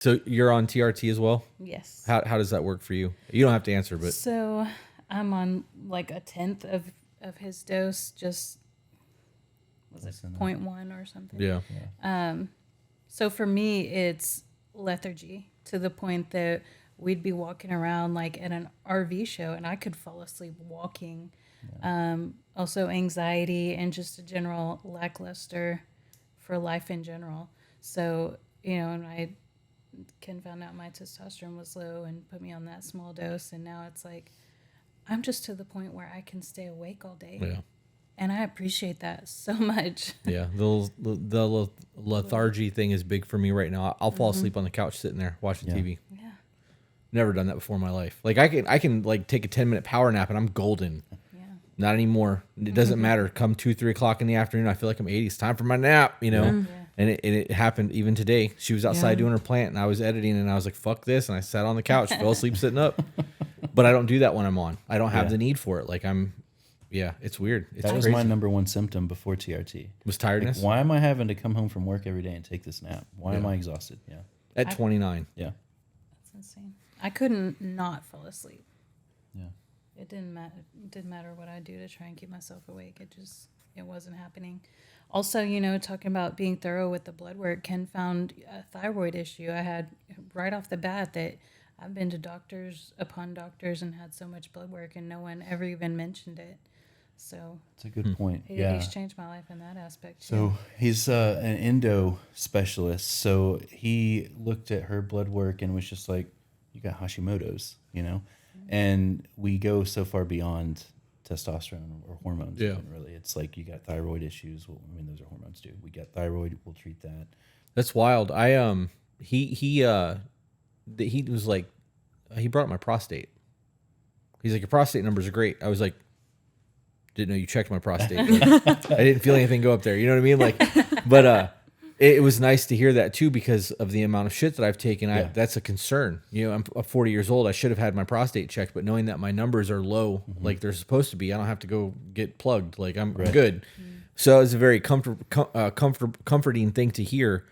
So you're on TRT as well? Yes. How does that work for you? You don't have to answer, but So I'm on like a tenth of his dose. Just was it 0.1 or something? yeah. So for me, it's lethargy to the point that we'd be walking around like at an RV show, and I could fall asleep walking. Also anxiety and just a general lackluster for life in general. So, and Ken found out my testosterone was low and put me on that small dose, and now it's like I'm just to the point where I can stay awake all day. Yeah. And I appreciate that so much. Yeah, the lethargy thing is big for me right now. I'll fall asleep on the couch sitting there watching TV. Yeah. Never done that before in my life. Like I can like take a 10-minute power nap and I'm golden. Yeah. Not anymore. It doesn't matter. Come 2-3 o'clock in the afternoon, I feel like I'm 80. It's time for my nap, Yeah. And it happened even today. She was outside doing her plant and I was editing and I was like, fuck this. And I sat on the couch, fell asleep sitting up. But I don't do that when I'm on. I don't have the need for it. Like it's weird. It's that was crazy. my number one symptom before TRT. Was tiredness. Like, why am I having to come home from work every day and take this nap? Why am I exhausted? Yeah. At 29. Yeah. That's insane. I couldn't not fall asleep. Yeah. It didn't matter. It didn't matter what I do to try and keep myself awake. It wasn't happening. Also, talking about being thorough with the blood work, Ken found a thyroid issue. I had right off the bat that I've been to doctors upon doctors and had so much blood work, and no one ever even mentioned it. So It's a good point. he's changed my life in that aspect. So he's an endo specialist. So he looked at her blood work and was just like, you got Hashimoto's, And we go so far beyond testosterone or hormones. Yeah. Even, really. It's like you got thyroid issues. Well, I mean, those are hormones too. We got thyroid. We'll treat that. That's wild. He was like, he brought up my prostate. He's like, your prostate numbers are great. I was like, didn't know you checked my prostate. I didn't feel anything go up there. You know what I mean? Like, but it was nice to hear that too, because of the amount of shit that I've taken. That's a concern. I'm 40 years old. I should have had my prostate checked, but knowing that my numbers are low, like they're supposed to be, I don't have to go get plugged. Like I'm good. So it was a very comforting thing to hear.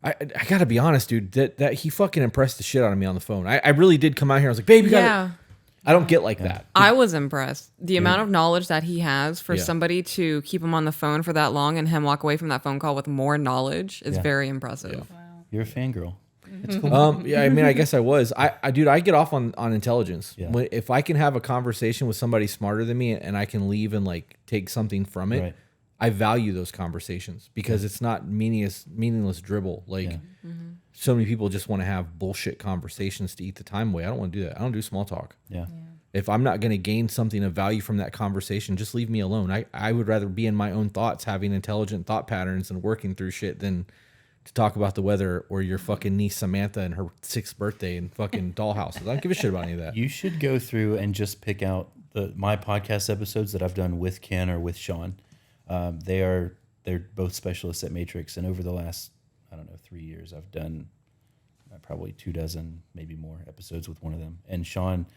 I gotta be honest, dude, that he fucking impressed the shit out of me on the phone. I really did come out here. I was like, babe, you gotta. I don't get like that. I was impressed. The amount of knowledge that he has for somebody to keep him on the phone for that long and him walk away from that phone call with more knowledge is very impressive. Wow. You're a fangirl. It's cool. Yeah, I mean, I guess I was. Dude, I get off on intelligence. Yeah. If I can have a conversation with somebody smarter than me and I can leave and like take something from it, Right. I value those conversations because it's not meaningless dribble. Like so many people just want to have bullshit conversations to eat the time away. I don't want to do that. I don't do small talk. Yeah. If I'm not going to gain something of value from that conversation, just leave me alone. I would rather be in my own thoughts, having intelligent thought patterns and working through shit than to talk about the weather or your fucking niece Samantha and her 6th birthday and fucking dollhouses. I don't give a shit about any of that. You should go through and just pick out my podcast episodes that I've done with Ken or with Sean. They're both specialists at Matrix, and over the last 3 years, I've done probably 24, maybe more episodes with one of them. And Sean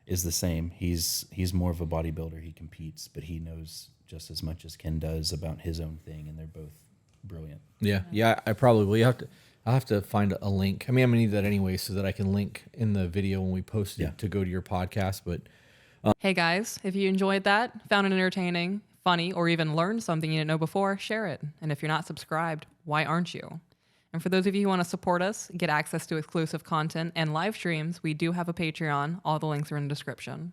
is the same. He's more of a bodybuilder. He competes, but he knows just as much as Ken does about his own thing, and they're both brilliant. Yeah. I probably I'll have to find a link. I mean, I'm gonna need that anyway, so that I can link in the video when we post it to go to your podcast. But Hey guys, if you enjoyed that, found it entertaining, funny, or even learned something you didn't know before, share it. And if you're not subscribed, why aren't you? And for those of you who want to support us, get access to exclusive content and live streams, we do have a Patreon. All the links are in the description.